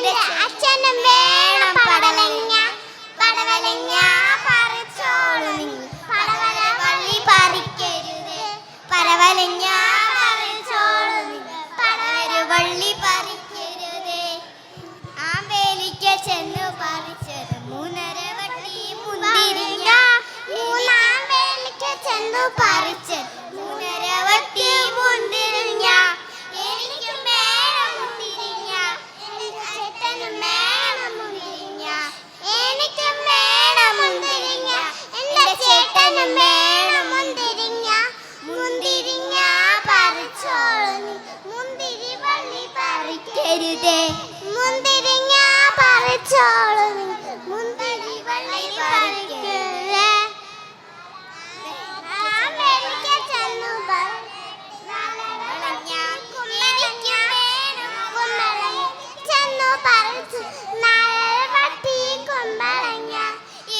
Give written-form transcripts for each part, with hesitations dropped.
എന്റെ അച്ഛനും വേണം പടവലങ്ങ. പടവലങ്ങ പറിച്ചോളൂ നിങ്ങൾ, പടവലവള്ളി പറിക്കരുത്. പടവലങ്ങ പറിച്ചോളൂ നിങ്ങൾ, പടവലവള്ളി പറിക്കരുത്. ആമ്പേലിക്ക ചെന്നു പറിച്ചത് 3.5 വട്ടി മുന്തിരിങ്ങ. മൂന്നാമ്പേലിക്ക ചെന്നു പറിച്ചത് 3.5 വട്ടി മുന്തിരിങ്ങ. എനിക്കും വേണം മുന്തിരിങ്ങ, ചേട്ടനും വേണം മുന്തിരിങ്ങ. എനിക്കും വേണം മുന്തിരിങ്ങ, എന്റെ ചേട്ടനും വേണം മുന്തിരിങ്ങ. മുന്തിരിങ്ങ പറിച്ചോളൂ, മുന്തിരി വള്ളി പറിക്കരുതേ. മുന്തിരിങ്ങ പറിച്ചോളൂ, മുന്തിരി വള്ളി പറിക്കരുതേ. ആമ്പേലിക്ക ചെന്നു പറിച്ചത് കുമ്പളങ്ങ. ചെന്നു പറിച്ചു 4 വട്ടി കുമ്പളങ്ങ.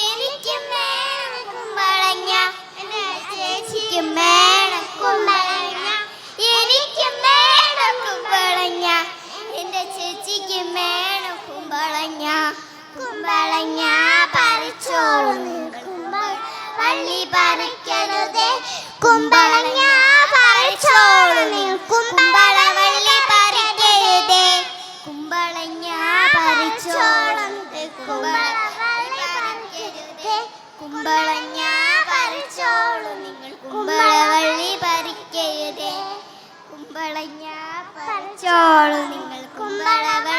എനിക്കും വേണം കുമ്പളങ്ങ, എന്റെ ചേച്ചിക്കും വേണം കുമ്പളങ്ങ. എനിക്കും വേണം കുമ്പളങ്ങ, എന്റെ ചേച്ചിക്കും വേണം കുമ്പളങ്ങ. കുമ്പളങ്ങ പറിച്ചോളൂ നിങ്ങൾ, വള്ളി പറിക്കരുതേ. കുമ്പളങ്ങ പറിച്ചോളൂ നിങ്ങൾ, കുമ്പളവള്ളി പറിക്കരുതേ. കുമ്പളങ്ങ പറിച്ചോളൂ, കുമ്പളവള്ളി പറിക്കരുതേ. കുമ്പളങ്ങ പറിച്ചോളൂ നിങ്ങൾ, കുമ്പളവള്ളി പറിക്കരുതേ. കുമ്പളങ്ങ പറിച്ചോളൂ നിങ്ങൾ, കുമ്പളവള്ളി